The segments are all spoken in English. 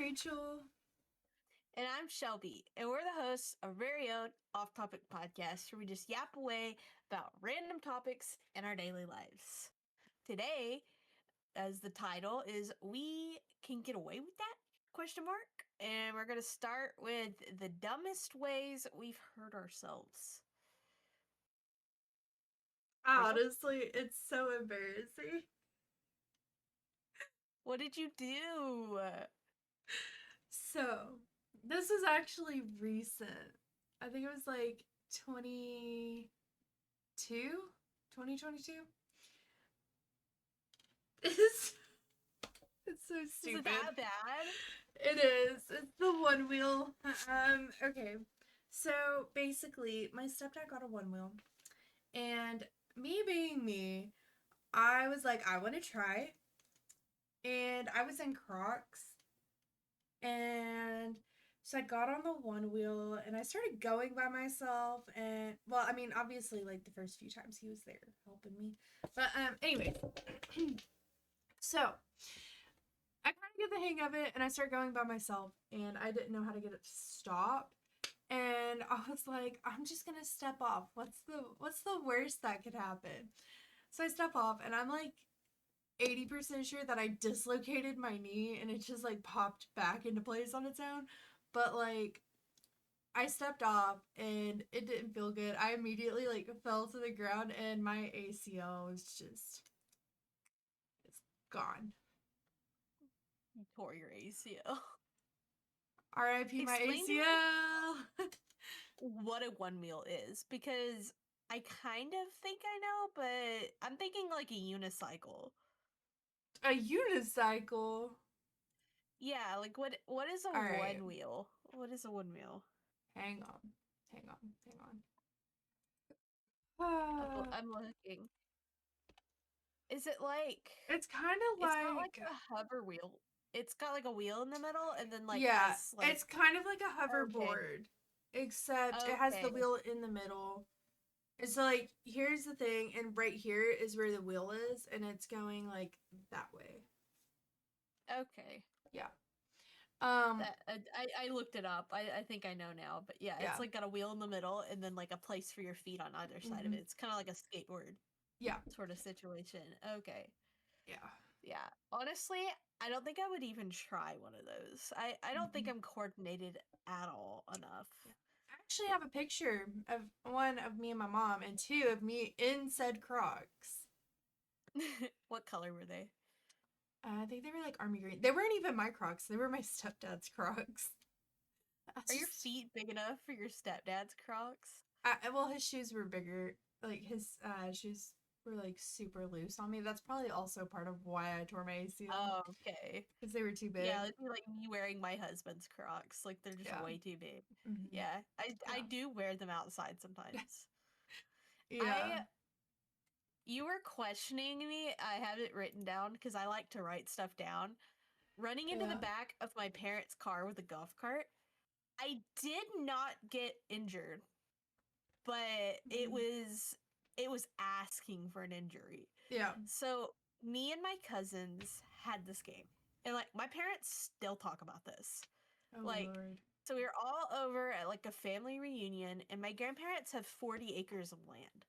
Rachel. And I'm Shelby, and we're the hosts of our very own Off Topic podcast where we just yap away about random topics in our daily lives. Today, as the title is We Can Get Away with That? Question mark. And we're going to start with the dumbest ways we've hurt ourselves. Rachel, Honestly, it's so embarrassing. what did you do? So, this was actually recent. I think it was like 2022. It's, it's so Is it stupid. that bad? It is. It's the one wheel. Okay. So, basically, my stepdad got a one wheel. And me being me, I was like, I want to try. And I was in Crocs. And so I got on the one wheel and I started going by myself. And well, I mean, obviously, like the first few times he was there helping me. But anyway, so I kind of get the hang of it and I start going by myself and I didn't know how to get it to stop. And I was like, I'm just gonna step off. What's the worst that could happen? So I step off and I'm like 80% sure that I dislocated my knee and it just like popped back into place on its own. But like I stepped off and it didn't feel good. I immediately like fell to the ground and my ACL was just it's gone. You tore your ACL. RIP my Explain to me ACL. what a one wheel is, because I kind of think I know, but I'm thinking like a unicycle. A unicycle. Yeah, like what is a All right. one wheel? What is a one wheel? Hang on. Hang on. Hang I'm, on. I'm looking. Is it like It's kind of it's not like like a hover wheel. It's got like a wheel in the middle and then like yeah, has like it's kind of like a okay. hoverboard except it has the Okay. wheel in the middle. It's like here's the thing, and right here is where the wheel is, and it's going like that way. Okay. Yeah. Um. That I looked it up. I think I know now, but yeah, Yeah. it's like got a wheel in the middle and then like a place for your feet on either side of Mm-hmm. it. It's kind of like a skateboard Yeah. sort of situation. Okay. Yeah. Yeah. Honestly, I don't think I would even try one of those. I don't think Mm-hmm. I'm coordinated at all enough. Yeah. I actually have a picture of one of me and my mom, and two of me in said Crocs. What color were they? I think they were like army green. They weren't even my Crocs. They were my stepdad's Crocs. I Are your just, feet big enough for your stepdad's Crocs? well, his shoes were bigger. Like his shoes were like super loose on me. That's probably also part of why I tore my ACL Oh, okay. because they were too Yeah, big. it'd be like me wearing my husband's Crocs. Like they're just Yeah. way too big. Hmm. Yeah, I Yeah. do wear them outside sometimes. Yeah. I You were questioning me. I have it written down because I like to write stuff down. Running into the Yeah. back of my parents' car with a golf cart. I did not get injured, but it Hmm. was it was asking for an injury. Yeah. So me and my cousins had this game. And like my parents still talk about this. Oh Like Lord. so we were all over at like a family reunion and my grandparents have 40 acres of land.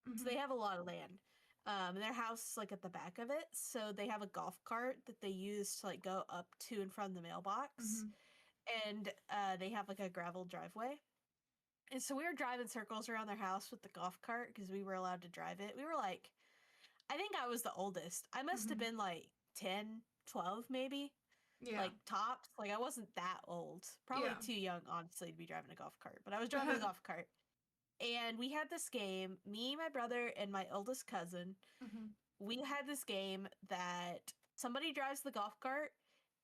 So Hmm. they have a lot of land. And their house is like at the back of it. So they have a golf cart that they use to like go up to and from the mailbox. Hmm. And they have like a gravel driveway. And so we were driving circles around their house with the golf cart because we were allowed to drive it. We were like, I think I was the oldest. I must have Hmm. been like 10, 12 maybe. Yeah. Like tops. Like I wasn't that old. Probably Yeah. too young, honestly, to be driving a golf cart. But I was driving the golf cart. And we had this game, me, my brother, and my oldest cousin. Hmm. We had this game that somebody drives the golf cart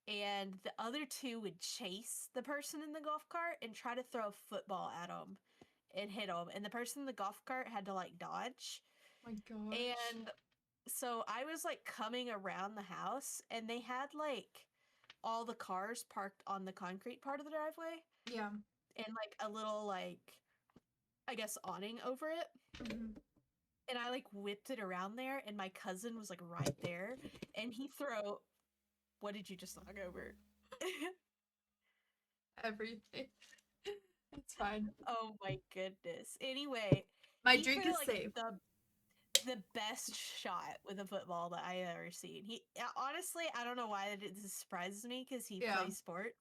and the other two would chase the person in the golf cart and try to throw a football at them and hit them. And the person in the golf cart had to like dodge. My gosh. And so I was like coming around the house and they had like all the cars parked on the concrete part of the driveway Yeah. and like a little like I guess awning over it. Hmm. And I like whipped it around there and my cousin was like right there and he threw what did you just knock over? everything. It's fine. Oh my goodness. Anyway, My he threw drink is like safe. the best shot with a football that I ever seen. He honestly, I don't know why this surprises me because he Yeah. plays sports,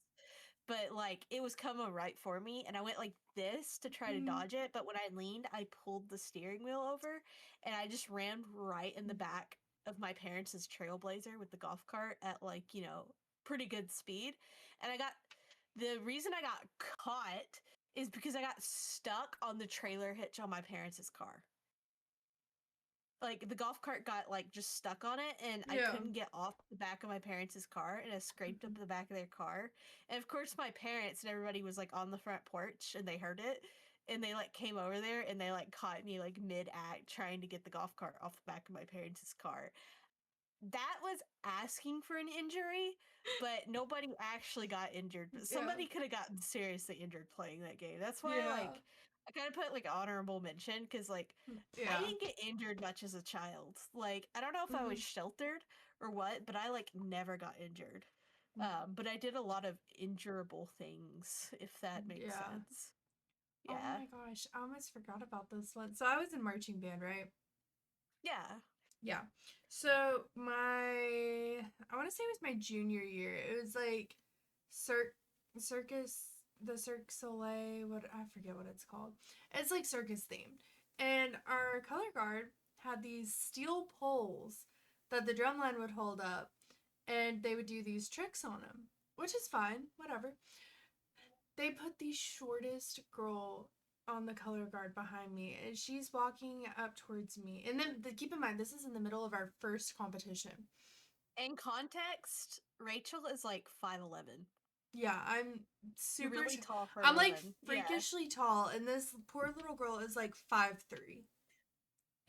but like it was coming right for me, and I went like this to try to Mhm. dodge it. But when I leaned, I pulled the steering wheel over, and I just ran right in the back of my parents' Trailblazer with the golf cart at like pretty good speed, and I got the reason I got caught is because I got stuck on the trailer hitch on my parents' car. Like the golf cart got like just stuck on it and I Yeah. couldn't get off the back of my parents' car and I scraped up the back of their car. And of course my parents and everybody was like on the front porch and they heard it and they like came over there and they like caught me like mid act trying to get the golf cart off the back of my parents' car. That was asking for an injury, but nobody actually got injured. But Yeah. somebody could have gotten seriously injured playing that game. That's why, Yeah. like, I kind of put like honorable mention because, like, I Yeah. didn't get injured much as a child. Like, I don't know if I was Mhm. sheltered or what, but I like never got injured. But I did a lot of injurable things, if that makes Yeah. sense. Oh Yeah, my gosh, I almost forgot about this one. So I was in marching band, right? yeah, Yeah. So I want to say it was my junior year. It was like circus, the Cirque Soleil. What I forget what it's called. It's like circus themed, and our color guard had these steel poles that the drumline would hold up, and they would do these tricks on them, which is fine, whatever. They put the shortest girl on the color guard behind me, and she's walking up towards me. And then keep in mind, this is in the middle of our first competition. in context, Rachel is like 5'11". Yeah, I'm You're super. really tall for a I'm like woman. Yeah. freakishly tall, and this poor little girl is like 5'3",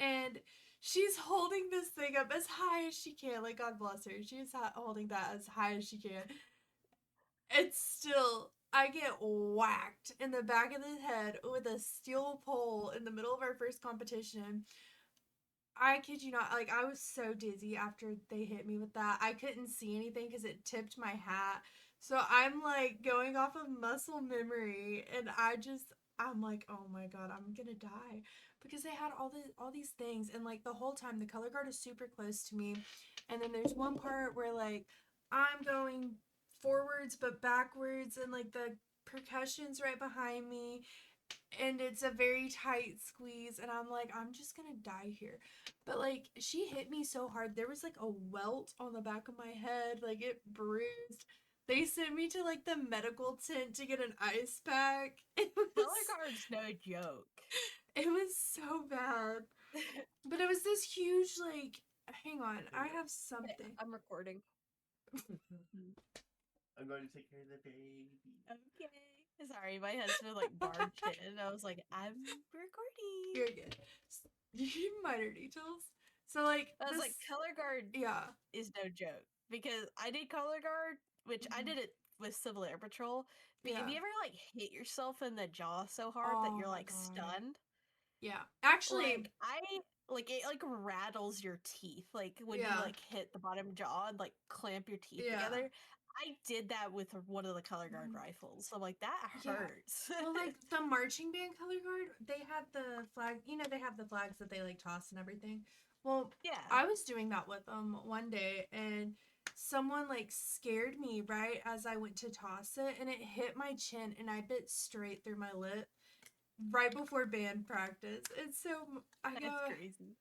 and she's holding this thing up as high as she can. Like God bless her, she's holding that as high as she can. It's still, I get whacked in the back of the head with a steel pole in the middle of our first competition. I kid you not, like I was so dizzy after they hit me with that. I couldn't see anything because it tipped my hat. So I'm like going off of muscle memory, and I'm like, oh my god, I'm gonna die because they had all these things, and like the whole time the color guard is super close to me, and then there's one part where like I'm going forwards but backwards, and like the percussion's right behind me, and it's a very tight squeeze, and I'm like, I'm just gonna die here. But like she hit me so hard, there was like a welt on the back of my head, like it bruised. They sent me to like the medical tent to get an ice pack. Color guard's no joke. It was so bad. But it was this huge like, hang on, I have something. I'm recording. I'm going to take care of the baby. Okay. Sorry, my husband like barged in and I was like, I'm recording. You're good. Minor details. So like I was this, like, color guard yeah. is no joke. Because I did color guard, which I did it with Civil Air Patrol. But have Yeah. you ever like hit yourself in the jaw so hard that Oh you're my like god. stunned? Yeah. Actually, Like I like it like rattles your teeth like when you yeah. like hit the bottom jaw and like clamp your teeth Yeah. together. I did that with one of the color guard Mhm. rifles. So I'm like that Yeah. hurts. Well, like the marching band color guard, they had the flag, they have the flags that they like toss and everything. Well, Yeah. I was doing that with them one day, and someone like scared me right as I went to toss it, and it hit my chin, and I bit straight through my lip right before band practice. And so That's crazy.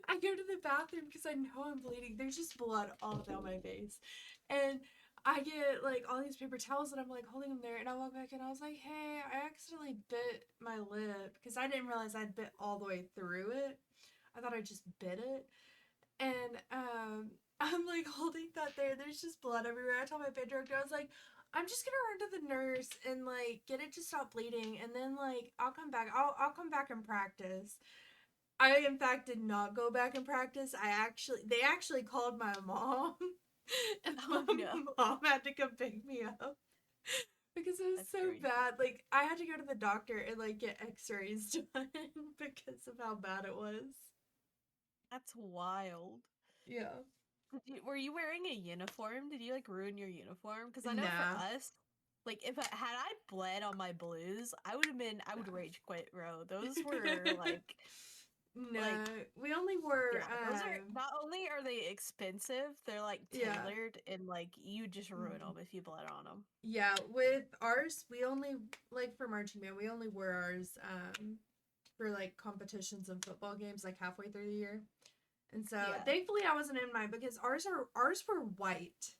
I go to the bathroom because I know I'm bleeding. There's just blood all down my face. And I get like all these paper towels, and I'm like holding them there, and I walk back and I was like, hey, I accidentally bit my lip because I didn't realize I'd bit all the way through it. I thought I just bit it. And I'm like holding that there. There's just blood everywhere. I told my band director, I was like, I'm just gonna run to the nurse and like get it to stop bleeding, and then like I'll come back. I'll come back and practice. I in fact did not go back and practice. They actually called my mom, and Oh my no. mom had to come pick me up because it was That's so crazy. bad. Like I had to go to the doctor and like get X-rays done because of how bad it was. That's wild. Yeah. Were you wearing a uniform? Did you like ruin your uniform? Because I know for Nah. us, Like had I bled on my blues, I would rage quit, bro. Those were like No, we only were, yeah, those are not only are they expensive, they're like Yeah. tailored and like you just ruin Mhm. them if you bled on them. Yeah, with ours, we only, like for marching band, we only wore ours for like competitions and football games like halfway through the year. And so Yeah. thankfully I wasn't in mine because ours were white.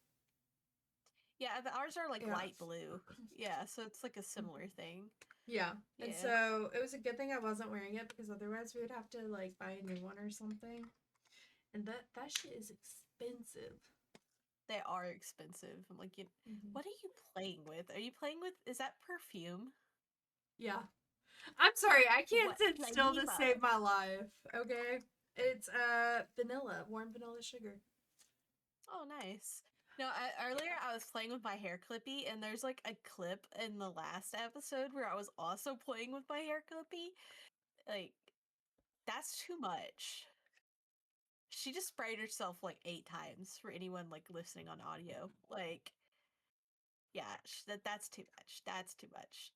Yeah, ours are like Yeah. light blue. Yeah, so it's like a similar thing. Yeah. And Yeah. so it was a good thing I wasn't wearing it because otherwise we would have to like buy a new one or something. And that shit is expensive. They are expensive. I'm like, what are you playing with? Are you playing with? Is that perfume? Yeah. I'm sorry, I can't What sit still to flavor? save my life. Okay? It's vanilla, warm vanilla sugar. Oh, nice. No, earlier I was playing with my hair clippy, and there's like a clip in the last episode where I was also playing with my hair clippy. Like, that's too much. She just sprayed herself like 8 times for anyone like listening on audio. Like, yeah, that's too much. That's too much.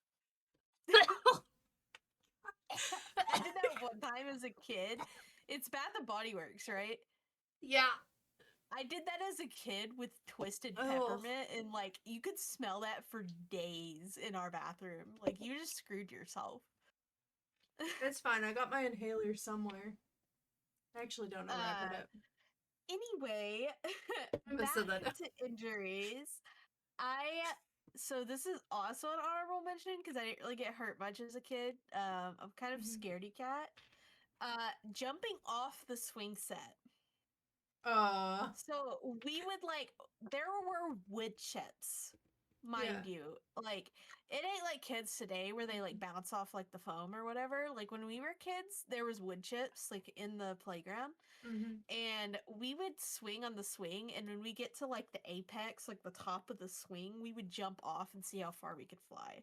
I did that one time as a kid. It's Bath and Body Works, right? Yeah. I did that as a kid with twisted Oh. peppermint, and like you could smell that for days in our bathroom. Like you just screwed yourself. It's fine. I got my inhaler somewhere. I actually don't know where I put it. Anyway, I must have back that. to injuries. So this is also an honorable mention because I didn't really get hurt much as a kid. I'm kind of scaredy cat. Jumping off the swing set. So we would like there were wood chips, mind you. Like it ain't like kids today where they like bounce off like the foam or whatever. Like when we were kids, there was wood chips like in the playground. And we would swing on the swing, and when we get to like the apex, like the top of the swing, we would jump off and see how far we could fly.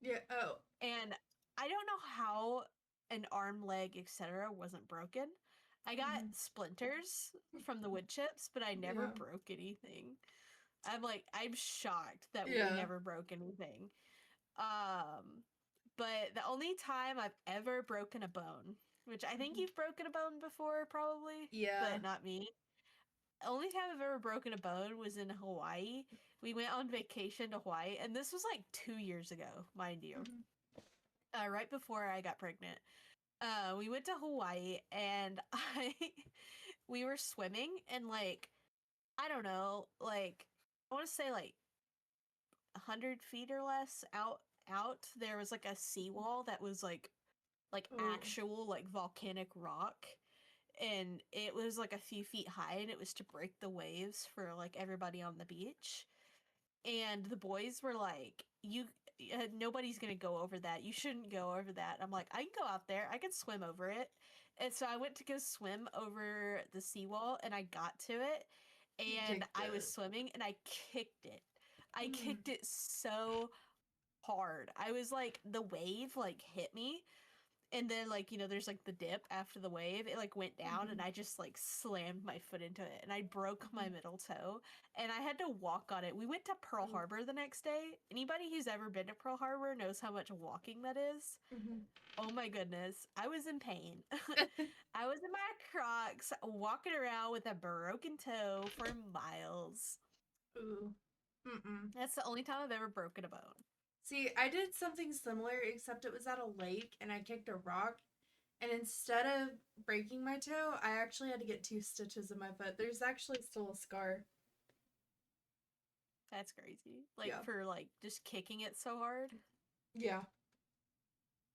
Yeah. Oh. And I don't know how an arm, leg, etc. wasn't broken. I got splinters from the wood chips, but I never broke anything. I'm shocked that we never broke anything. But the only time I've ever broken a bone, which I think you've broken a bone before, probably, but not me. The only time I've ever broken a bone was in Hawaii. We went on vacation to Hawaii, and this was like 2 years ago, mind you. Right before I got pregnant. We went to Hawaii, and we were swimming, and like, I don't know, like, I want to say like 100 feet or less out, there was like a seawall that was like actual like volcanic rock, and it was like a few feet high, and it was to break the waves for like everybody on the beach. And the boys were like, nobody's gonna go over that, you shouldn't go over that. I'm like, I can go out there, I can swim over it. And so I went to go swim over the seawall, and I got to it, and I was swimming, and I kicked it. I kicked it so hard. I was like, the wave like hit me, and then like, there's like the dip after the wave, it like went down, and I just like slammed my foot into it, and I broke my middle toe, and I had to walk on it. We went to Pearl Harbor the next day. Anybody who's ever been to Pearl Harbor knows how much walking that is. Oh my goodness, I was in pain. I was in my Crocs walking around with a broken toe for miles. That's the only time I've ever broken a bone. See, I did something similar, except it was at a lake, and I kicked a rock, and instead of breaking my toe, I actually had to get 2 stitches in my foot. There's actually still a scar. That's crazy. Like, for, like, just kicking it so hard? Yeah.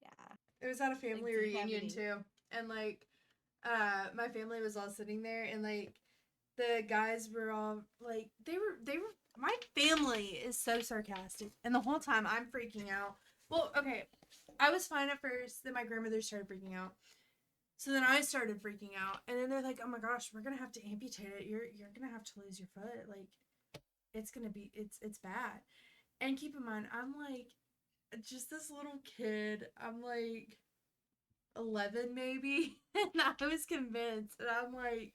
Yeah. It was at a family reunion, too. And, like, my family was all sitting there, and, like, the guys were all, like, they were, my family is so sarcastic, and the whole time I'm freaking out. Well, okay, I was fine at first, then my grandmother started freaking out. So then I started freaking out, and then they're like, "Oh my gosh, we're gonna have to amputate it. You're gonna have to lose your foot. Like, it's gonna be it's bad." And keep in mind, I'm like just this little kid. I'm like 11 maybe, and I was convinced, and I'm like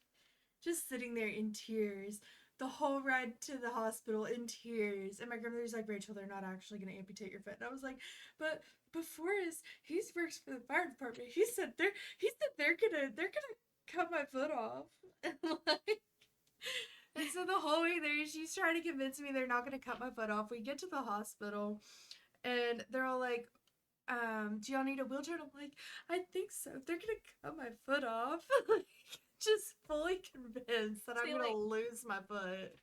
just sitting there in tears. the whole ride to the hospital in tears. And my grandmother's like, Rachel, they're not actually going to amputate your foot. And I was like, but Forrest, he works for the fire department. He said they're gonna cut my foot off. And so the whole way there, she's trying to convince me they're not gonna cut my foot off. We get to the hospital, and they're all like, do y'all need a wheelchair? And I'm like, I think so. They're gonna cut my foot off. Just fully convinced that I'm gonna lose my foot.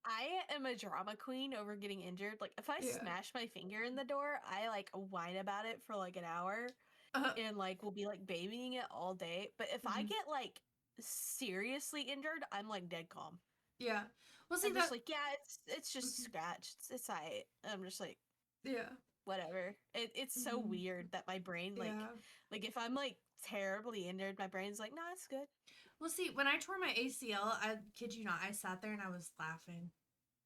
I am a drama queen over getting injured. Like, if I smash my finger in the door, I like whine about it for like an hour and like will be like babying it all day. But if I get like seriously injured, I'm like dead calm. Yeah. Well, see, I'm just like, yeah, it's just scratched. It's alright. I'm just like, yeah, whatever. It's so weird that my brain like if I'm like terribly injured, my brain's like, nah, it's good. Well, see, when I tore my ACL, I kid you not, I sat there and I was laughing.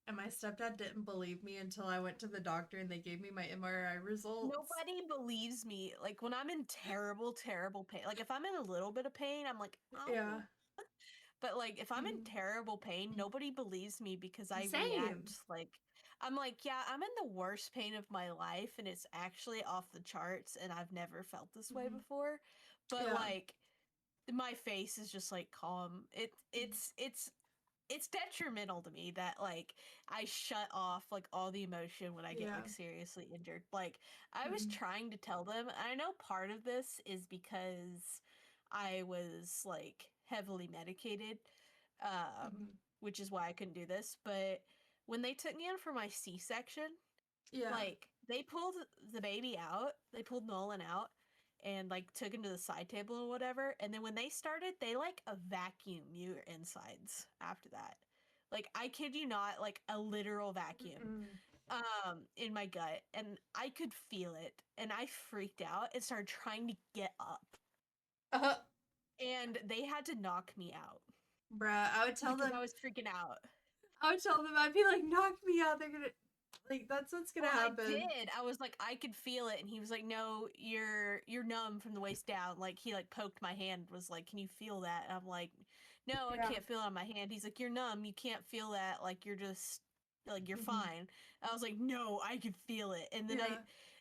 And my stepdad didn't believe me until I went to the doctor and they gave me my MRI results. Nobody believes me. Like, when I'm in terrible, terrible pain. Like, if I'm in a little bit of pain, I'm like, oh. Yeah. But, like, if I'm in terrible pain, nobody believes me because I Same. react like, I'm like, yeah, I'm in the worst pain of my life and it's actually off the charts and I've never felt this way before. But, like, my face is just, like, calm. It's detrimental to me that like I shut off like all the emotion when I get like seriously injured. Like I was trying to tell them, and I know part of this is because I was like heavily medicated, which is why I couldn't do this. But when they took me in for my C-section, like they pulled the baby out, they pulled Nolan out, and like took him to the side table or whatever. And then when they started, they like a vacuum your insides after that. Like I kid you not, like a literal vacuum in my gut. And I could feel it. And I freaked out and started trying to get up. And they had to knock me out. Bruh, I would tell them I was freaking out. I would tell them, I'd be like, knock me out. They're gonna like that's what's gonna happen. I did. I was like, I could feel it, and he was like, "No, you're numb from the waist down." Like he like poked my hand, was like, "Can you feel that?" And I'm like, "No, I can't feel it on my hand." He's like, "You're numb. You can't feel that. Like you're just like you're fine." I was like, "No, I could feel it." And then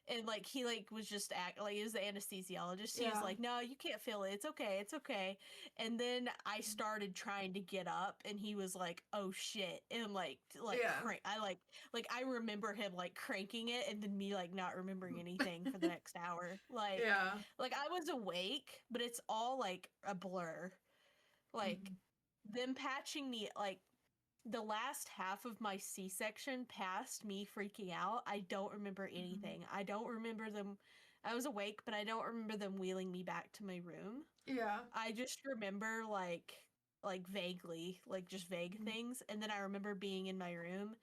and like he like was just like he was the anesthesiologist. He was like, "No, you can't feel it. It's okay. It's okay." And then I started trying to get up, and he was like, "Oh shit!" And I remember him like cranking it, and then me like not remembering anything for the next hour. Like I was awake, but it's all like a blur. Like them patching me like. The last half of my C-section past me freaking out, I don't remember anything. I don't remember them. I was awake, but I don't remember them wheeling me back to my room. Yeah. I just remember like vaguely, like just vague things, and then I remember being in my room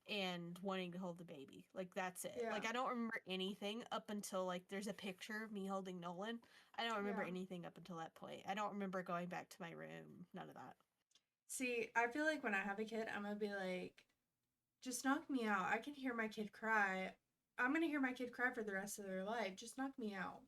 and wanting to hold the baby. Like that's it. Like I don't remember anything up until like there's a picture of me holding Nolan. I don't remember anything up until that point. I don't remember going back to my room. None of that. See, I feel like when I have a kid, I'm gonna be like, just knock me out. I can hear my kid cry. I'm gonna hear my kid cry for the rest of their life. Just knock me out.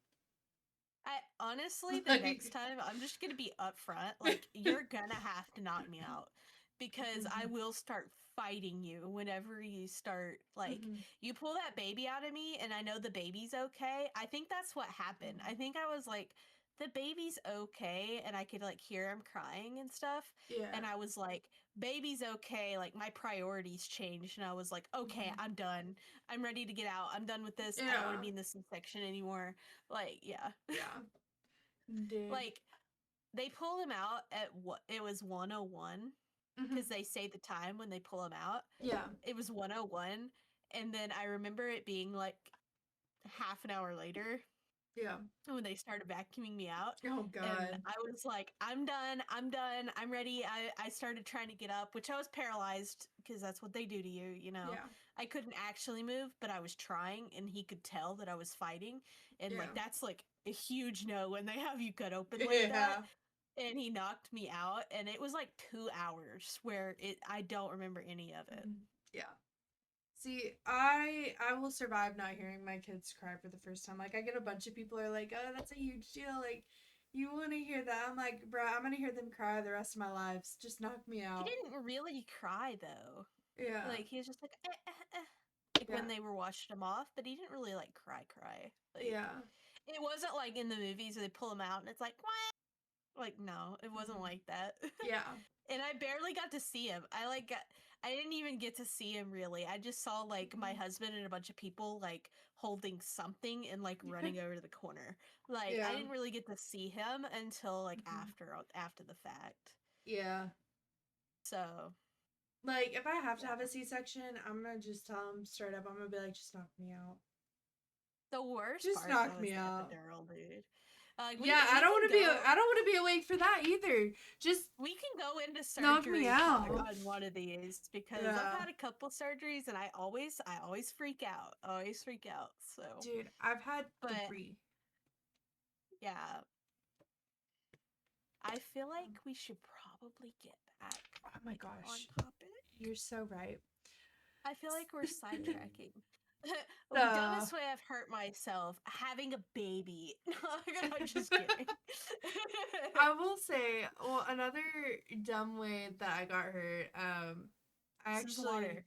I honestly, the next time, I'm just gonna be upfront. Like, you're gonna have to knock me out because I will start fighting you whenever you start. Like, you pull that baby out of me, and I know the baby's okay. I think that's what happened. I think I was like, the baby's okay, and I could like hear him crying and stuff. Yeah. And I was like, baby's okay. Like, my priorities changed, and I was like, okay, I'm done. I'm ready to get out. I'm done with this. I don't want to be in this section anymore. Like, yeah. Dude. Like, they pull him out at what? It was 1:01 because they say the time when they pull him out. Yeah. It was 1:01, and then I remember it being like half an hour later. Yeah. When they started vacuuming me out. Oh God. And I was like, I'm done. I'm ready. I started trying to get up, which I was paralyzed because that's what they do to you, you know. Yeah. I couldn't actually move, but I was trying, and he could tell that I was fighting. And like that's like a huge no when they have you cut open like that. And he knocked me out, and it was like 2 hours where I don't remember any of it. Yeah. See, I will survive not hearing my kids cry for the first time. Like, I get a bunch of people are like, oh, that's a huge deal. Like, You want to hear that? I'm like, bro, I'm gonna hear them cry the rest of my lives. Just knock me He out. didn't really cry though. Yeah. Like he was just like, like Yeah. when they were washing him off, but he didn't really like cry. Like Yeah. it wasn't like in the movies where they pull him out and it's like what? Like no, it wasn't Mhm. like that. Yeah. And I barely got to see him. I didn't even get to see him really. I just saw like my Mhm. husband and a bunch of people like holding something and like running over to the corner. Like I Yeah. didn't really get to see him until like Mhm. after the fact. Yeah. So Like, if I have to yeah. have a C-section, I'm gonna just tell him straight up. I'm gonna be like, just knock me out. The worst Just part knock though is me the out. epidural, dude. Like Yeah, I we don't can want to be. go I don't want to be awake for that either. Just we can go into knock me surgery talk out. on one of these because I've Yeah, had a couple surgeries and I always freak out. I always freak out. So, dude, I've had but 3. yeah, I feel like we should probably get back Oh my on gosh, topic. you're so right. I feel like we're sidetracking. The Uh, dumbest way I've hurt myself having a baby. I'm just kidding. I will say, well, another dumb way that I got hurt. I This is water.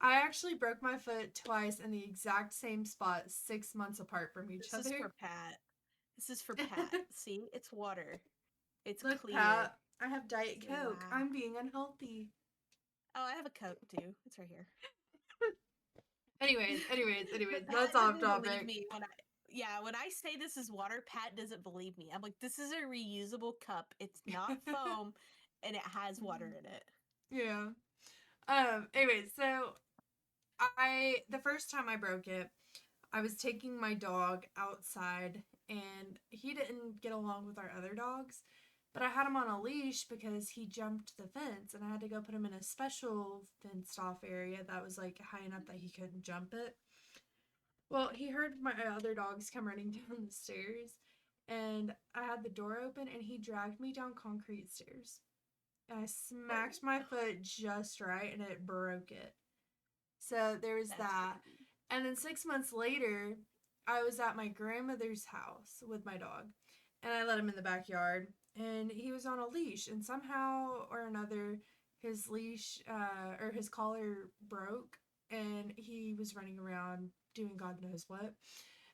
I actually broke my foot twice in the exact same spot, 6 months apart from each This is other. for Pat. This is for Pat. See, it's water. It's Look, clear. Pat, I have Diet Coke. Wow. I'm being unhealthy. Oh, I have a Coke too. It's right here. Anyways, But that's Pat off doesn't believe topic. me when I say this is water, Pat doesn't believe me. I'm like, this is a reusable cup. It's not foam and it has water in it. Yeah. Anyways, so the first time I broke it, I was taking my dog outside and he didn't get along with our other dogs. But I had him on a leash because he jumped the fence and I had to go put him in a special fenced off area that was like high enough that he couldn't jump it. Well, he heard my other dogs come running down the stairs and I had the door open and he dragged me down concrete stairs. And I smacked my foot just right and it broke it. So there was That's that. crazy. And then 6 months later, I was at my grandmother's house with my dog. And I let him in the backyard. And he was on a leash. And somehow or another, his leash or his collar broke. And he was running around doing God knows what.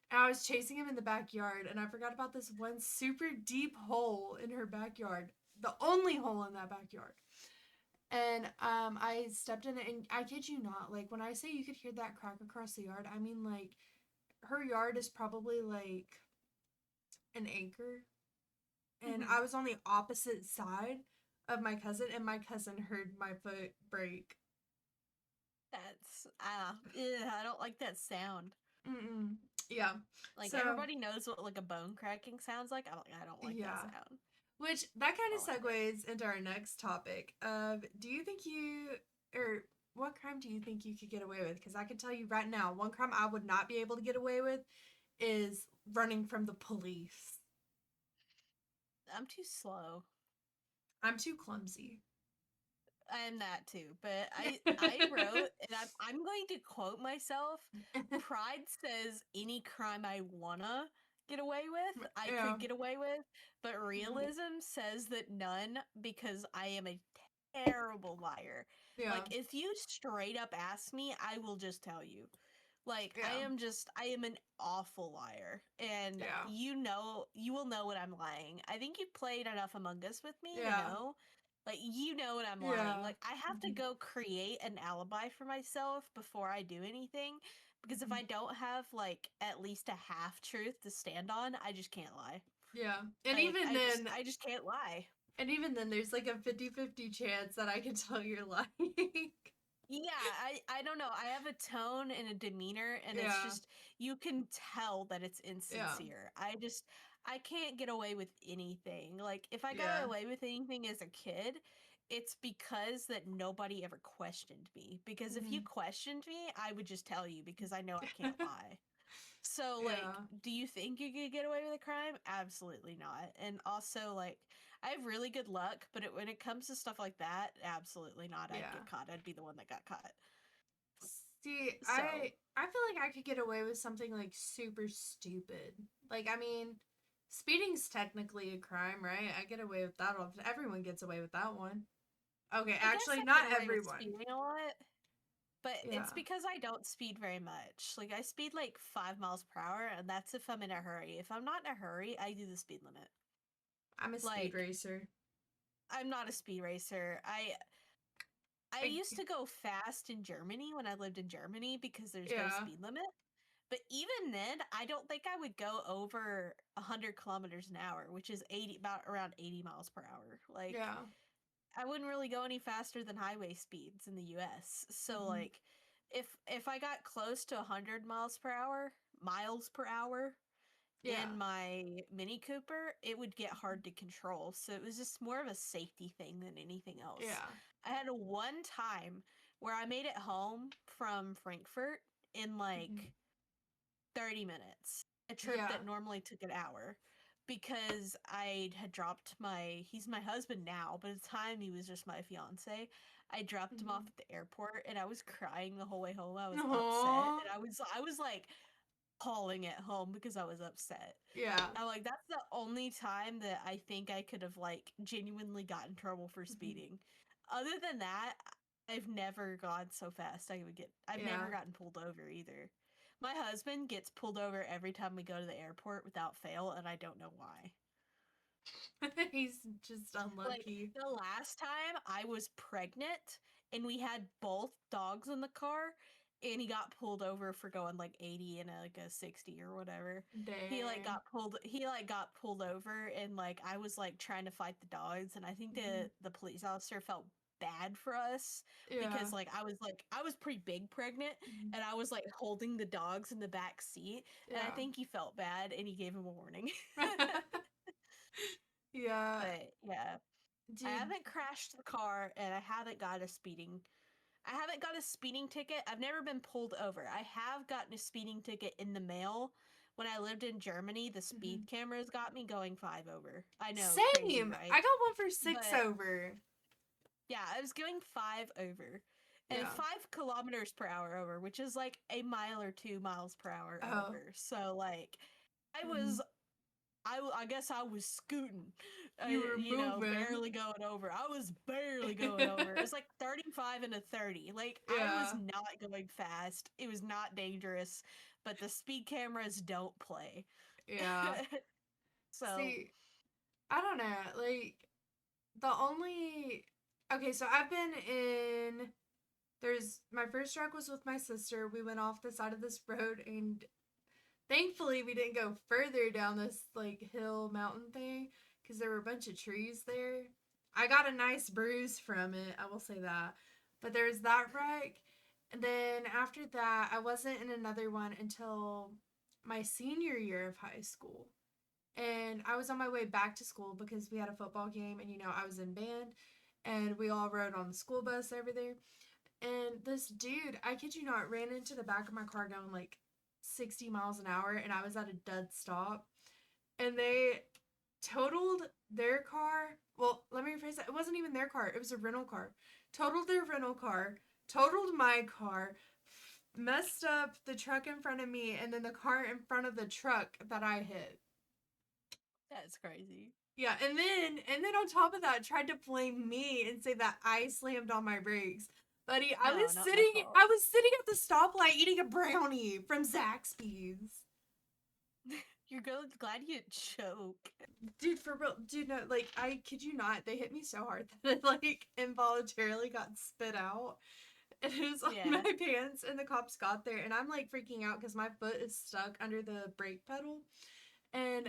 And I was chasing him in the backyard. And I forgot about this one super deep hole in her backyard. The only hole in that backyard. And I stepped in it, and I kid you not, like when I say you could hear that crack across the yard, I mean like her yard is probably like an acre, and Mhm. I was on the opposite side of my cousin, and my cousin heard my foot break. That's I don't like that sound. Mm-mm. Yeah. Like So everybody knows what like a bone cracking sounds like. I don't like that yeah, sound. which that kind I of don't like it. segues into our next topic of do you think you or what crime do you think you could get away with? Because I can tell you right now, one crime I would not be able to get away with is running from the police. I'm too slow. I'm too clumsy. I'm that too, but I wrote, and I'm going to quote myself. Pride says any crime I wanna get away with, I Yeah. could get away with, but Mhm. realism says that none because I am a terrible liar. Yeah. Like if you straight up ask me, I will just tell you. Like Yeah. I am an awful liar, and Yeah. you will know when I'm lying. I think you've played enough Among Us with me to Yeah. know. Like you know when I'm lying. Yeah. Like I have to Mhm. go create an alibi for myself before I do anything, because if Mhm. I don't have like at least a half truth to stand on, I just can't lie. Yeah. And Like even then, I just can't lie. there's like a 50-50 chance that I can tell you're lying. Yeah, I don't know. I have a tone and a demeanor and it's Yeah. just you can tell that it's Yeah. insincere. I can't get away with anything. Like if I got Yeah. away with anything as a kid, it's because that nobody ever questioned me. Because if you Mhm. questioned me, I would just tell you because I know I can't lie. So, like, Yeah. do you think you could get away with a crime? Absolutely not. And also, like, I have really good luck, but when it comes to stuff like that, absolutely not. I'd Yeah. get caught. I'd be the one that got caught. See, So, I feel like I could get away with something like super stupid. Like I mean, Speeding's technically a crime, right? I get away with that. Everyone gets away with that one. Okay, I guess actually, I not get away with everyone. speeding a lot, but Yeah. it's because I don't speed very much. Like, I speed like 5 miles per hour, and that's if I'm in a hurry. If I'm not in a hurry, I do the speed limit. I'm a speed Like, racer. I'm not a speed racer. I used to go fast in Germany when I lived in Germany because there's no Yeah. speed limit. But even then, I don't think I would go over 100 kilometers an hour, which is about around 80 miles per hour. Like, Yeah. I wouldn't really go any faster than highway speeds in the US. So like if I got close to 100 miles per hour Yeah. in my Mini Cooper, it would get hard to control. So it was just more of a safety thing than anything else. Yeah. I had one time where I made it home from Frankfurt in like 30 minutes, a trip Yeah. that normally took an hour, because I had dropped he's my husband now, but at the time he was just my fiance. I dropped him off at the airport and I was crying the whole way home. I was upset, Aww. and I was like hauling it home because I was upset. Yeah. I'm like, that's the only time that I think I could have like genuinely got in trouble for speeding. Other than that, I've never gone so fast I've never gotten pulled over either. My husband gets pulled over every time we go to the airport without fail, and I don't know why. He's just Like, unlucky. the last time I was pregnant and we had both dogs in the car, and he got pulled over for going like 80 and like a 60 or whatever. Dang. He got pulled over, and like I was like trying to fight the dogs, and I think the police officer felt bad for us because like I was pretty big pregnant, and I was like holding the dogs in the back seat, and I think he felt bad and he gave him a warning. Yeah. But yeah, Dude. I haven't crashed the car, and I haven't got a speeding ticket. I've never been pulled over. I have gotten a speeding ticket in the mail. When I lived in Germany, the speed cameras got me going 5 over. I know, crazy, Same. right? I got one for 6 But over. yeah, I was going 5 over. And Yeah. 5 kilometers per hour over, which is like a mile or 2 miles per hour Oh. over. So like, I guess I was scooting. You were moving. Barely going over. I was barely going over. It was like 35 and a 30. Like, I was not going fast. It was not dangerous, but the speed cameras don't play. Yeah. So, see, I don't know. Like, okay, so I've been in. My first truck was with my sister. We went off the side of this road, and thankfully we didn't go further down this like hill mountain thing because there were a bunch of trees there. I got a nice bruise from it, I will say that. But there's that wreck. And then after that, I wasn't in another one until my senior year of high school. And I was on my way back to school because we had a football game, and I was in band, and we all rode on the school bus over there. And this dude, I kid you not, ran into the back of my car going like 60 miles an hour, and I was at a dead stop. And they totaled their car. Well, let me rephrase that. It wasn't even their car, it was a rental car. Totaled their rental car, totaled my car, messed up the truck in front of me, and then the car in front of the truck that I hit. that's crazy. Yeah, and then on top of that, tried to blame me and say that I slammed on my brakes. Buddy, I was sitting at the stoplight eating a brownie from Zaxby's. You're glad you didn't choke. Dude, for real, dude, no, like, I kid you not, they hit me so hard that it, like, involuntarily got spit out. And it was on my pants, and the cops got there, and I'm, like, freaking out because my foot is stuck under the brake pedal. And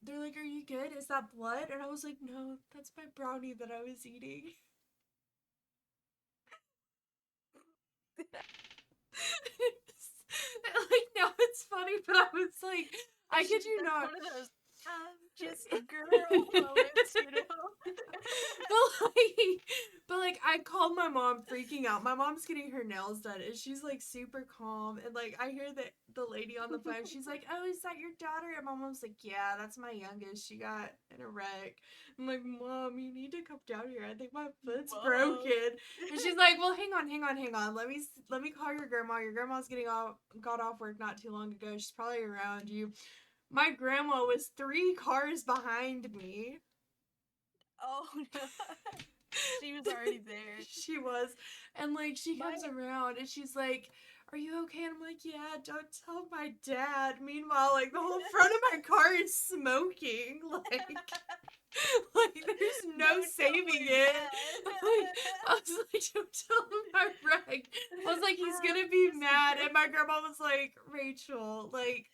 they're like, "Are you good? Is that blood?" And I was like, "No, that's my brownie that I was eating." Like, now it's funny, but I was like, I kid you not. One of those, I'm just a girl moments, but like, I called my mom freaking out. My mom's getting her nails done, and she's like super calm. And like, I hear that the lady on the phone, she's like, "Oh, is that your daughter?" And my mom's like, "Yeah, that's my youngest. She got in a wreck." I'm like, "Mom, you need to come down here. I think my foot's broken." And she's like, "Well, hang on. Let me call your grandma. Your grandma's got off work not too long ago. She's probably around you." my grandma was 3 cars behind me. Oh no. She was already there. She was. And like she My- comes around and she's like, "Are you okay?" And I'm like, "Yeah, don't tell my dad." Meanwhile, like the whole front of my car is smoking. Like there's no Don't tell saving your it. dad. Like, I was like, "Don't tell him I wrecked." I was like, "He's gonna be Just a mad." girl. And my grandma was like, "Rachel, like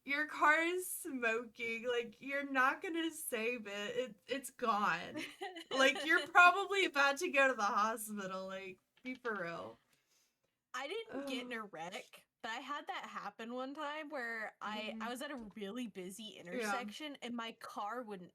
your car is smoking. Like you're not gonna save it. It's gone. Like you're probably about to go to the hospital. Like be for real." I didn't get in a wreck, but I had that happen one time where I was at a really busy intersection and my car wouldn't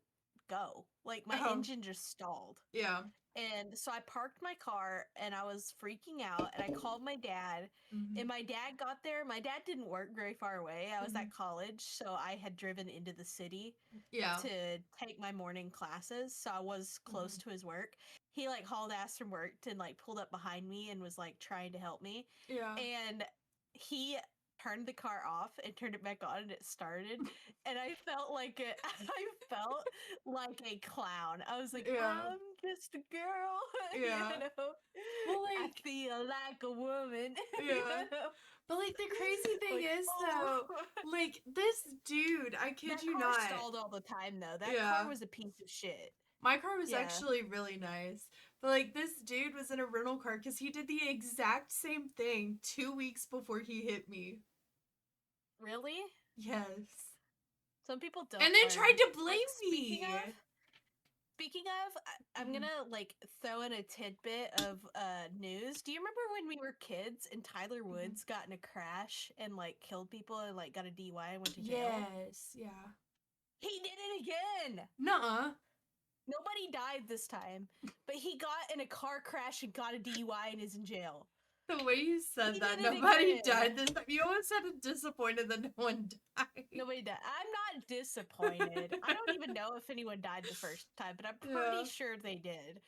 go. Like my engine just stalled. Yeah. And so I parked my car and I was freaking out and I called my dad and my dad got there. My dad didn't work very far away. I was at college, so I had driven into the city Yeah. to take my morning classes, so I was close to his work. He like hauled ass from work and like pulled up behind me and was like trying to help me. Yeah. And he turned the car off and turned it back on and it started and I felt like I felt like a clown. I was like, Yeah. I'm just a girl. Yeah. You know? Well, I like, feel like a woman. You yeah. know? But like the crazy thing Like, is oh. though, like this dude, I kid That you car not. stalled all the time though. That Yeah. car was a piece of shit. My car was Yeah. actually really nice. But like this dude was in a rental car because he did the exact same thing 2 weeks before he hit me. Really? Yes. Some people don't. And then learn. tried to blame Speaking me. Speaking of, I'm gonna like throw in a tidbit of news. Do you remember when we were kids and Tyler Woods got in a crash and like killed people and like got a DUI and went to jail? Yes, yeah. He did it again. Nuh-uh. Nobody died this time, but he got in a car crash and got a DUI and is in jail. The way you said He that, did it nobody again. died this time. You always sounded disappointed that no one died. Nobody died. I'm not disappointed. I don't even know if anyone died the first time, but I'm pretty Yeah. sure they did.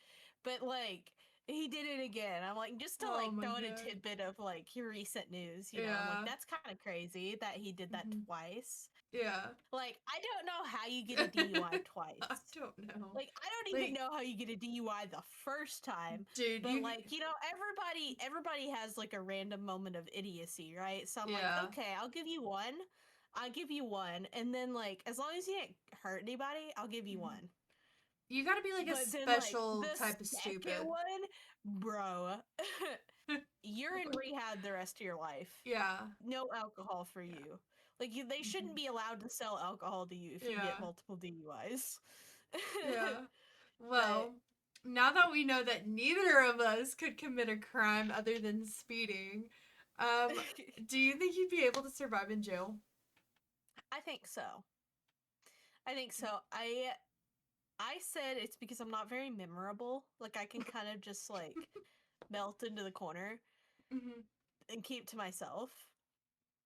But like, he did it again. I'm like, just to like Oh my throw in a God. tidbit of like your recent news, you know, I'm Yeah. like that's kind of crazy that he did that twice. Yeah. Like, I don't know how you get a DUI twice. I don't know. Like, I don't even know how you get a DUI the first time. Dude, But like, you know, everybody has like a random moment of idiocy, right? So I'm like, okay, I'll give you one. I'll give you one. And then like, as long as you didn't hurt anybody, I'll give you one. You gotta be like a But then, special like, the type of second stupid. one, bro, you're in rehab the rest of your life. Yeah. No alcohol for you. Like, they shouldn't be allowed to sell alcohol to you if you get multiple DUIs. Yeah. Well, now that we know that neither of us could commit a crime other than speeding, do you think you'd be able to survive in jail? I think so. I think so. I said it's because I'm not very memorable. Like, I can kind of just like melt into the corner and keep to myself.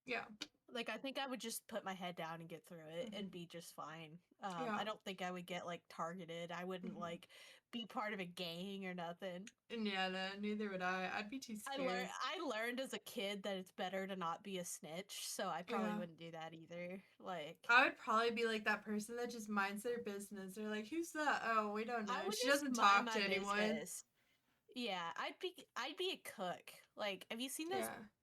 Yeah. Like, I think I would just put my head down and get through it and be just fine. I don't think I would get like targeted. I wouldn't like be part of a gang or nothing. Yeah, no, neither would I. I'd be too scared. I learned as a kid that it's better to not be a snitch, so I probably wouldn't do that either. Like, I would probably be like that person that just minds their business. They're like, "Who's that? Oh, we don't know. I would She just doesn't mind talk to my anyone." business. Yeah, I'd be a cook. Like, have you seen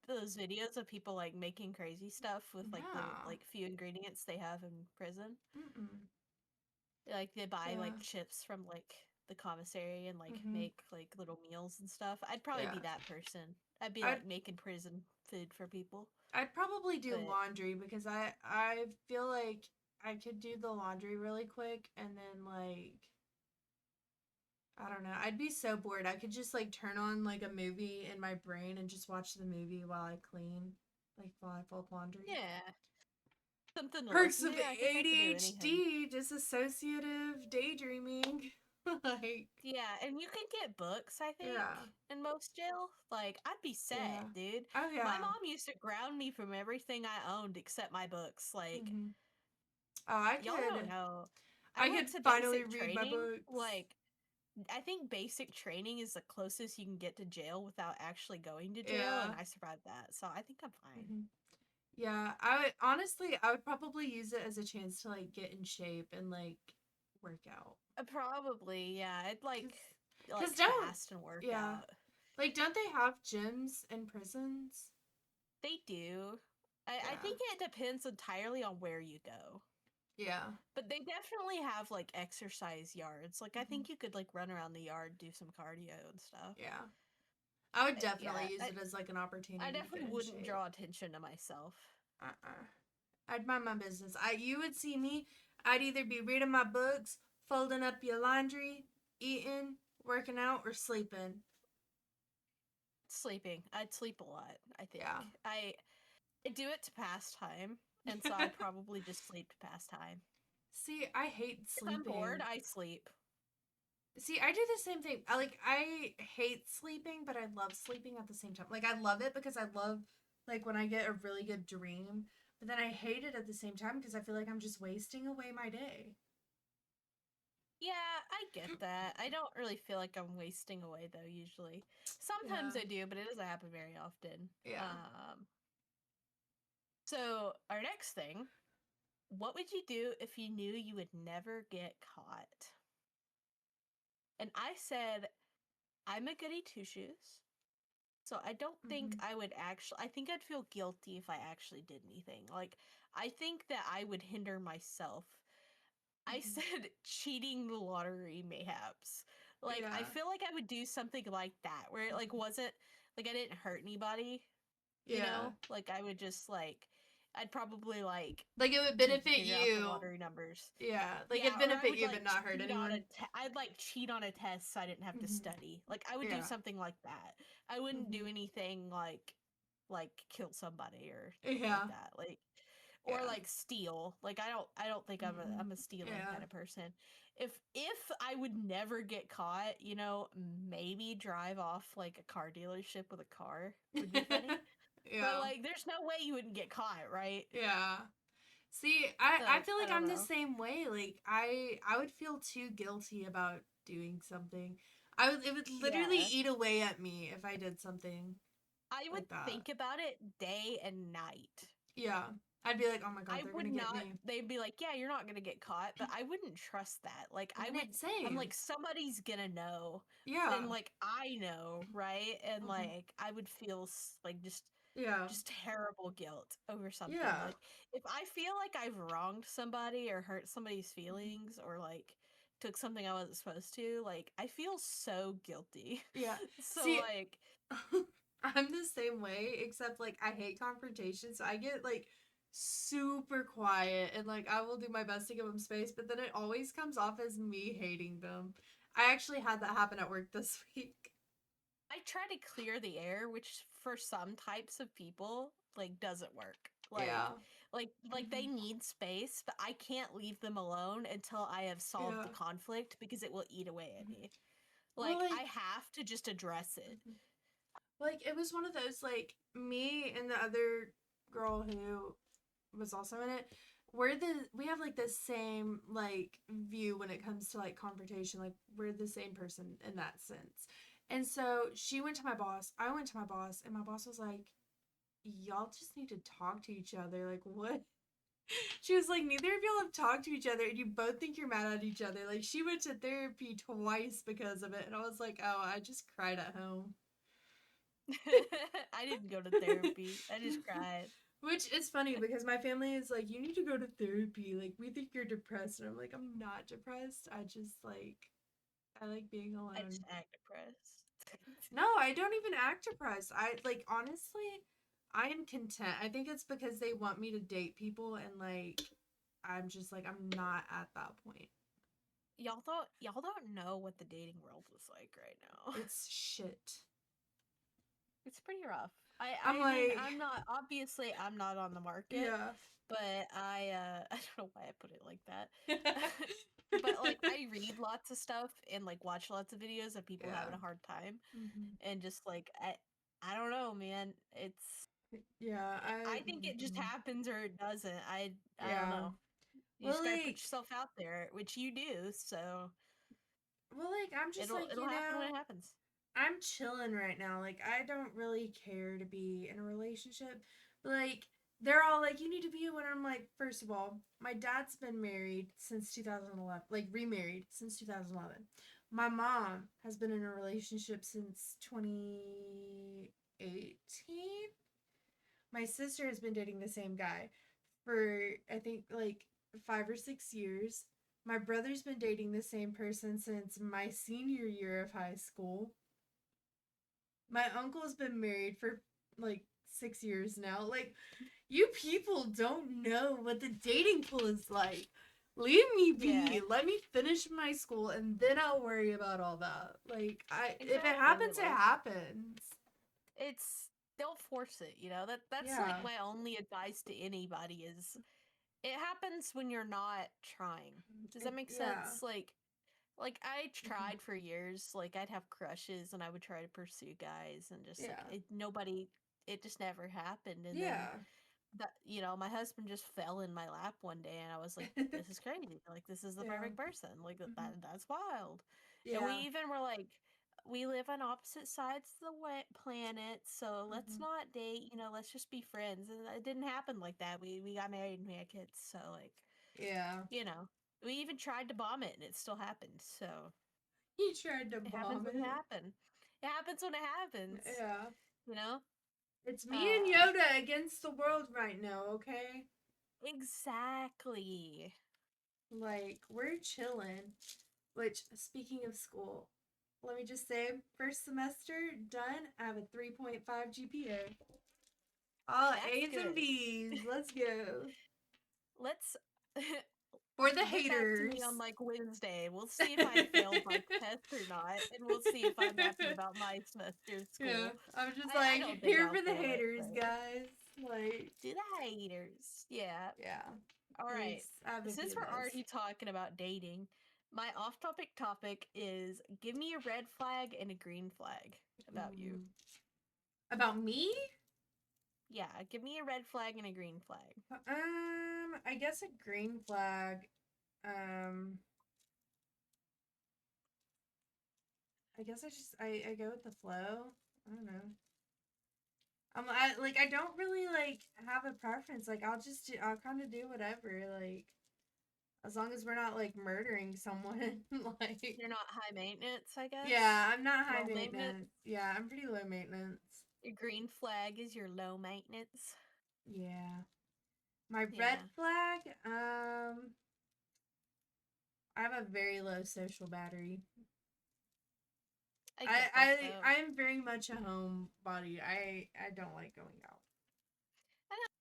those videos of people like making crazy stuff with like the like few ingredients they have in prison? Like they buy like chips from like the commissary and like make like little meals and stuff. I'd probably be that person. I'd be like making prison food for people. I'd probably do laundry because I feel like I could do the laundry really quick and then like I don't know. I'd be so bored. I could just like turn on like a movie in my brain and just watch the movie while I clean, like while I fold laundry. Yeah. Something to Perks of listen to. I think I could do anything. ADHD, disassociative daydreaming. Like Yeah, and you can get books, I think, in most jail. Like, I'd be set, dude. Oh yeah. My mom used to ground me from everything I owned except my books. Like, oh, I y'all could. don't know. I went could to finally basic read training. my books. Like, I think basic training is the closest you can get to jail without actually going to jail, and I survived that, so I think I'm fine. Yeah, I would probably use it as a chance to like get in shape and like work out. Probably, yeah. I'd Cause like don't, fast and work yeah, out. like don't they have gyms in prisons? They do. I Yeah, think it depends entirely on where you go. yeah, But they definitely have like exercise yards. Like I hmm think you could like run around the yard, do some cardio and stuff. yeah. I would Yeah, definitely use it as like an I opportunity to get definitely in wouldn't shape. draw attention to myself. Uh-uh. I'd mind my business. You would see me. I'd either be reading my books, folding up your laundry, eating, working out, or sleeping. Sleeping. I'd sleep a lot, I think. Yeah. I do it to pass time, and so I'd probably just sleep to pass time. See, I hate If I'm bored, sleeping. I sleep. See, I do the same thing. I hate sleeping, but I love sleeping at the same time. Like I love it because I love like when I get a really good dream, but then I hate it at the same time because I feel like I'm just wasting away my day. Yeah, I get that. I don't really feel like I'm wasting away though, usually. Sometimes Yeah. I do, but it doesn't happen very often. Yeah. So our next thing, what would you do if you knew you would never get caught? And I said, I'm a goody two shoes. So I don't think hmm I would actually, I think I'd feel guilty if I actually did anything. Like, I think that I would hinder myself. I hmm said cheating the lottery mayhaps. Like, I Yeah. feel like I would do something like that where it like hmm wasn't like I didn't hurt anybody, you Yeah. know? Like I would just like I'd probably like Like it would to benefit figure out the you. lottery numbers. Yeah. Like Yeah, it'd or I benefit would you like but not hurt cheat on anyone. I'd like cheat on a test so I didn't have to hmm study. Like I would do Yeah. something like that. I wouldn't do hmm anything like kill somebody or like Yeah. that. Like or Yeah. like steal. Like I don't think hmm I'm a stealing Yeah. kind of person. If I would never get caught, you know, maybe drive off like a car dealership with a car would be funny. But Yeah. like there's no way you wouldn't get caught, right? Yeah. See, So I feel I like don't I'm the know. same way. Like I would feel too guilty about doing something. I would it would literally Yeah. eat away at me if I did something I would like that. think about it day and night. Yeah. I'd be like, "Oh my god, I they're going would to get not, me." they'd be like, yeah, you're not going to get caught, but I wouldn't trust that. Like, I'm Same. like, somebody's going to know. Yeah. And like, I know, right? And hmm like, I would feel like Yeah. just terrible guilt over something. Yeah. Like, if I feel like I've wronged somebody or hurt somebody's hmm feelings or like took something I wasn't supposed to, like, I feel so guilty. Yeah. So, See, like, I'm the same way, except like I hate confrontation, so I get like super quiet and like I will do my best to give them space, but then it always comes off as me hating them. I actually had that happen at work this week. I try to clear the air, which for some types of people like doesn't work. Yeah. Like they hmm need space, but I can't leave them alone until I have solved Yeah. the conflict because it will eat away at Mhm. me. Well, Like I have to just address it. mhm. Like it was one of those like me and the other girl who was also in it. We have like the same like view when it comes to like confrontation. Like we're the same person in that sense. And so she went to my boss. I went to my boss, and my boss was like, "Y'all just need to talk to each other." Like what? She was like, "Neither of y'all have talked to each other, and you both think you're mad at each other." Like she went to therapy twice because of it, and I was like, "Oh, I just cried at home." I didn't go to therapy. I just cried. Which is funny because my family is like, you need to go to therapy. Like, we think you're depressed. And I'm like, I'm not depressed. I like being I alone. just act depressed. No, I don't even act depressed. Like, honestly, I am content. I think it's because they want me to date people. And, like, I'm just like, I'm not at that point. Y'all don't know what the dating world is like right now. It's shit. It's pretty rough. I'm I mean, like, I'm not on the market, yeah. but I don't know why I put it like that. But like I read lots of stuff and like watch lots of videos of people yeah. having a hard time hmm and just like I don't know, man. It's Yeah. I think it just happens or it doesn't. I don't Yeah. know. You Well, just got to put like, yourself out there, which you do, so I'm just like, it'll happen when it happens. I'm chilling right now. Like, I don't really care to be in a relationship. But, like, they're all like, you need to be a winner. I'm like, first of all, my dad's been married since 2011, like remarried since 2011. My mom has been in a relationship since 2018. My sister has been dating the same guy for, I think, like 5 or 6 years. My brother's been dating the same person since my senior year of high school. My uncle's been married for like 6 years now. Like, you people don't know what the dating pool is like. Leave me be. Yeah. Let me finish my school and then I'll worry about all that. Like, if it Exactly. happens, it Like, happens. it's don't force it, you know? That's Yeah. like my only advice to anybody is it happens when you're not trying. Does that make Yeah. sense? Like I Mhm. tried for years, like I'd have crushes and I would try to pursue guys and just like Yeah. it just never happened. And then Yeah. that, my husband just fell in my lap one day and I was like, this is crazy. Like this is the Yeah. perfect person. Like Mhm. that's wild. And we Yeah. even were like, we live on opposite sides of the planet, so let's Mhm. not date, let's just be friends. And it didn't happen like that. We got married and we had kids, so like, Yeah. you know, we even tried to bomb it and it still happened. So He tried to it happens bomb when it it. happens. It happens when it happens, Yeah. you know? It's me and Uh, Yoda against the world right now, okay? exactly. Like, we're chilling. Which, speaking of school, let me just say, first semester done. I have a 3.5 GPA. All That's A's and good. B's. Let's go. Let's For the get back to me on haters. like Wednesday. We'll see if I failed my test or not, and we'll see if I'm happy about my semester of Yeah, school. I'm just I like, don't think here I'll for the fail it, haters, but guys. Like, do the haters. Yeah. yeah. All right. There's, I have a Since few of we're those. already talking about dating, my off-topic topic is give me a red flag and a green flag about you. Mm. About me? Yeah, give me a red flag and a green flag. I guess a green flag. Um, I guess I go with the flow. I don't know. I don't really like have a preference. Like I'll kind of do whatever. Like as long as we're not like murdering someone. Like You're not high maintenance, I guess. yeah, I'm not high Low maintenance. maintenance. Yeah, I'm pretty low maintenance. Your green flag is your low maintenance. Yeah. My red Yeah, flag, I have a very low social battery. I I get that I though. I'm very much a homebody. I don't like going out. I don't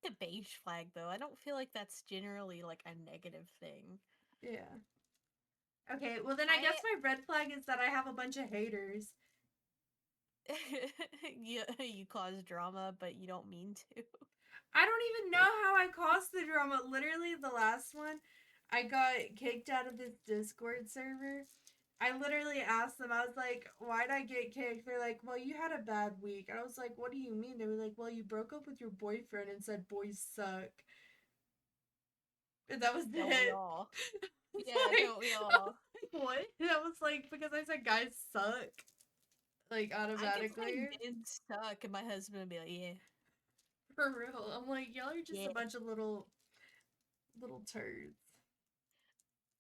like a beige flag though. I don't feel like that's generally like a negative thing. Yeah. Okay, well then I guess I my red flag is that I have a bunch of haters. you cause drama, but you don't mean to. I don't even know how I caused the drama. Literally, the last one, I got kicked out of this Discord server. I literally asked them, I was like, why'd I get kicked? They're like, well, you had a bad week. I was like, what do you mean? They were like, well, you broke up with your boyfriend and said boys suck. And that was Don't we it. all? It's Yeah, like, don't we all? what? And I was like, because I said guys suck. Like, I could automatically. say men suck, and my husband would be like, "Yeah, For real. I'm like, y'all are just a yeah." bunch of little turds.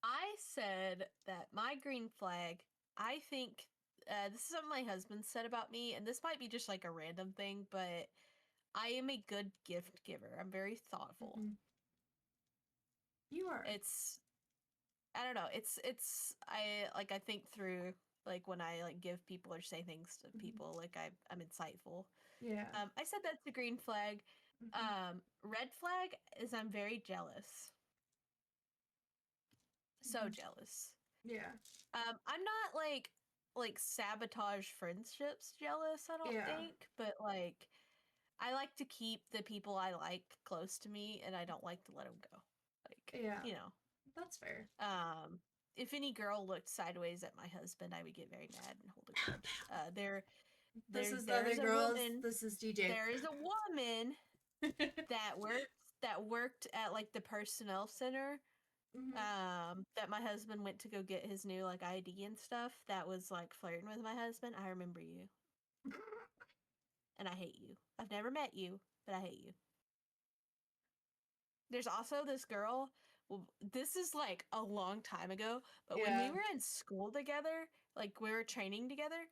I said that my green flag. I think this is something my husband said about me, and this might be just like a random thing, but I am a good gift giver. I'm very thoughtful. Hmm. You are. It's I don't know. I think through like when I like give people or say things to Hmm. people like I'm insightful. Yeah. I said that's the green flag. Hmm. Red flag is I'm very jealous. So Hmm. jealous. Yeah. I'm not like sabotage friendships jealous, I don't Yeah. think, but like I like to keep the people I like close to me and I don't like to let them go. Like, Yeah. you know, That's fair. if any girl looked sideways at my husband, I would get very mad and hold a grudge. This is the other There's a girls. woman, This is DJ. there is a woman that worked at like the personnel center. Hmm. That my husband went to go get his new like ID and stuff. That was like flirting with my husband. I remember you, and I hate you. I've never met you, but I hate you. There's also this girl. Well, this is like a long time ago, but when we Yeah. were in school together, like we were training together,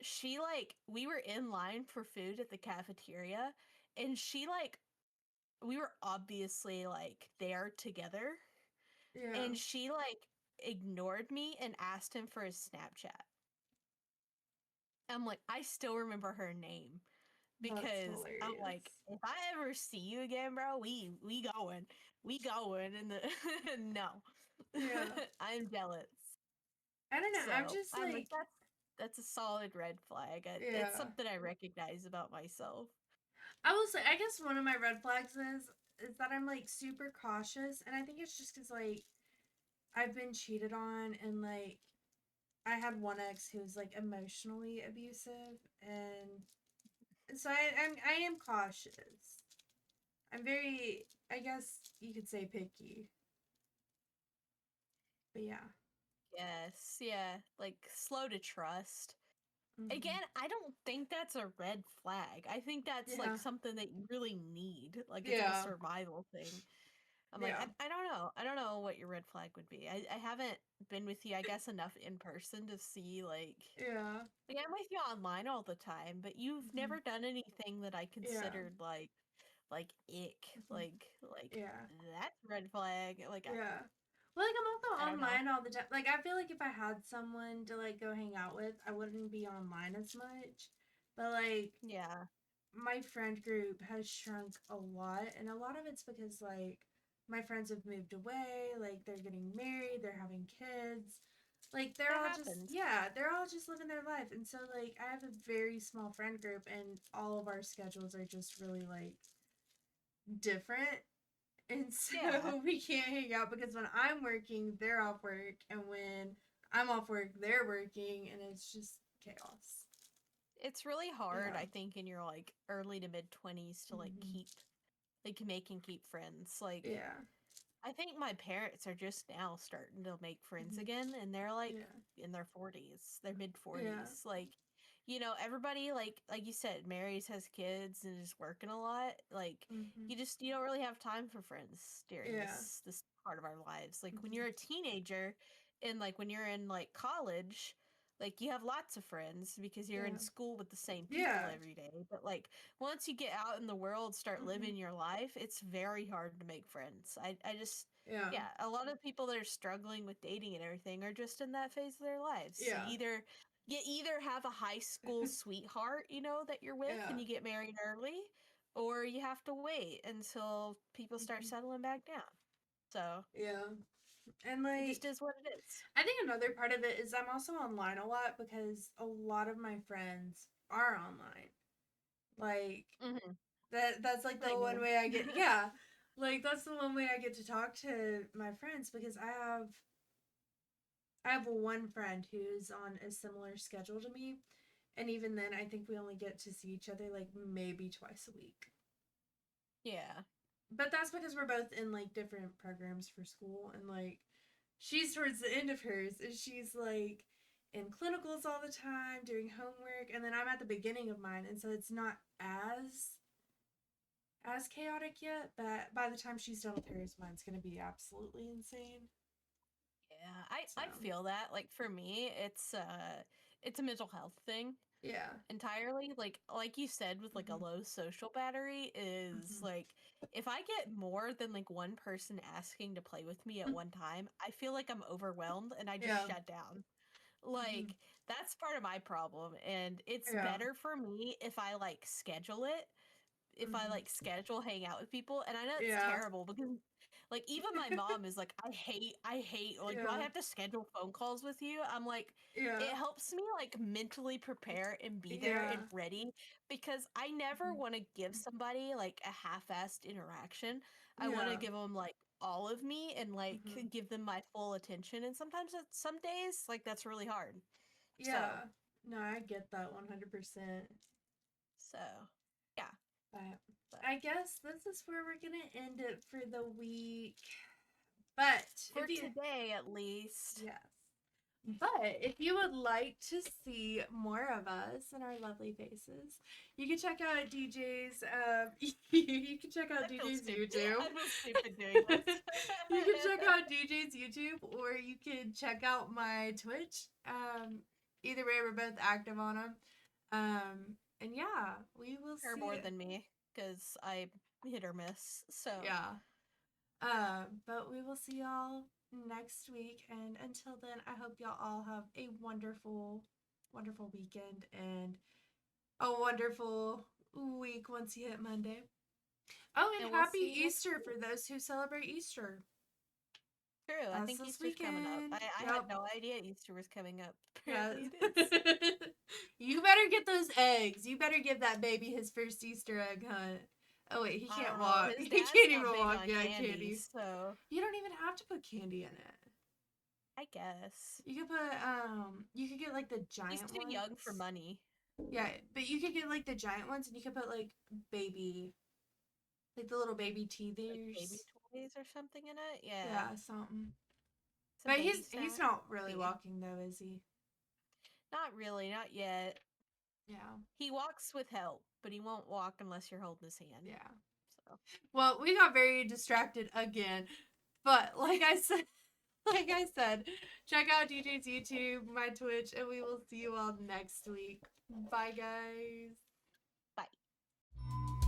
she like we were in line for food at the cafeteria, and she like we were obviously like there together, Yeah. and she like ignored me and asked him for his Snapchat. I'm like, I still remember her name That's because I'm hilarious. like, if I ever see you again, bro, we going, and the no, Yeah. I'm jealous. I don't know. I'm So just I'm like, like, that's a solid red flag. It's yeah. something I recognize about myself. I will say, I guess one of my red flags is that I'm like super cautious, and I think it's just because like I've been cheated on, and like I had one ex who was like emotionally abusive, and so I am cautious. I'm very, I guess you could say, picky, but yeah. Yes, yeah, like slow to trust. Hmm. Again, I don't think that's a red flag. I think that's like Yeah. something that you really need. Like it's like a Yeah. survival thing. I'm like, Yeah. I don't know. I don't know what your red flag would be. I haven't been with you, I guess, enough in person to see Yeah. like I'm with you online all the time, but you've Hmm. never done anything that I Yeah. considered like ick. Hmm. Like Yeah. that's a red flag. Like Yeah. Well, like I'm I also don't know. online all the time. Like I feel like if I had someone to like go hang out with, I wouldn't be online as much. But like Yeah. my friend group has shrunk a lot, and a lot of it's because like my friends have moved away, like they're getting married, they're having kids. Like they're That all just, happens. yeah, they're all just living their life. And so like I have a very small friend group, and all of our schedules are just really like different. And so Yeah. we can't hang out because when I'm working, they're off work, and when I'm off work, they're working, and it's just chaos. It's really hard, Yeah. I think, in your like early to mid 20s to like Hmm. keep like make and keep friends. Like Yeah. I think my parents are just now starting to make friends Hmm. again, and they're like Yeah. in their 40s, their mid Yeah. 40s. Like, everybody like you said, marries, has kids, and is working a lot. Like, Hmm. you don't really have time for friends during Yeah. this part of our lives. Like when Hmm. you're a teenager, and like when you're in like college. Like you have lots of friends because you're in Yeah. school with the same people Yeah. every day. But like once you get out in the world, start Hmm. living your life, it's very hard to make friends. I just Yeah. yeah, a lot of people that are struggling with dating and everything are just in that phase of their lives. So Yeah. you either have a high school sweetheart, that you're with Yeah. and you get married early, or you have to wait until people start Hmm. settling back down. So Yeah. And it just like is what it is. I think another part of it is I'm also online a lot because a lot of my friends are online. Like Mm-hmm. that's like the I one know. way I get, yeah. Like that's the one way I get to talk to my friends because I have one friend who's on a similar schedule to me, and even then I think we only get to see each other like maybe twice a week. Yeah. But that's because we're both in like different programs for school, and like she's towards the end of hers and she's like in clinicals all the time doing homework, and then I'm at the beginning of mine, and so it's not as chaotic yet, but by the time she's done with hers, mine's gonna be absolutely insane. Yeah. So I feel that. Like for me, it's a mental health thing yeah. entirely. Like you said, with like a Hmm. low social battery is Hmm. like if I get more than like one person asking to play with me at one time, I feel like I'm overwhelmed and I just Yeah. shut down. Hmm. Like that's part of my problem, and it's Yeah. better for me if I like schedule it, if I Hmm. like schedule hang out with people. And I know it's Yeah. terrible because like even my mom is like, I hate like, do I Yeah. have to schedule phone calls with you? I'm like, Yeah. it helps me like mentally prepare and be there Yeah. and ready because I never Hmm. want to give somebody like a half-assed interaction. I want to Yeah. give them like all of me and like Hmm. give them my full attention. And sometimes some days like that's really hard. So, Yeah. No, I get that 100%. so yeah, But but I guess this is where we're gonna end it for the week. But for if you today at least. yes. But if you would like to see more of us and our lovely faces, you can check out DJ's. You can check out I feel DJ's stupid. YouTube. I feel stupid doing this. You can check out DJ's YouTube, or you can check out my Twitch. Either way, we're both active on them. And yeah, we will Or see. more than me, because I hit or miss. So Yeah. But we will see y'all next week. And until then, I hope y'all all have a wonderful, wonderful weekend and a wonderful week once you hit Monday. Oh, and we'll happy see you next Easter week. for those who celebrate Easter. True, I That's think this Easter's coming up. weekend. I Yep. had no idea Easter was coming up. Yeah. Apparently it is. You better get those eggs. You better give that baby his first Easter egg hunt. Oh wait, he I can't don't know, walk. his He dad's can't not even big walk. on Yeah, candy, candy. so You don't even have to put candy in it. I guess. You could put you could get like the giant He's too ones. young for money. Yeah, but you could get like the giant ones and you could put like baby, like the little baby Like teethers. baby toys or something in it. Yeah. Yeah, something. Some But baby he's snacks. not really Yeah. walking though, is he? Not really, not yet. Yeah. He walks with help, but he won't walk unless you're holding his hand. Yeah. So Well, we got very distracted again. But like I said, check out DJ's YouTube, my Twitch, and we will see you all next week. Bye guys. bye.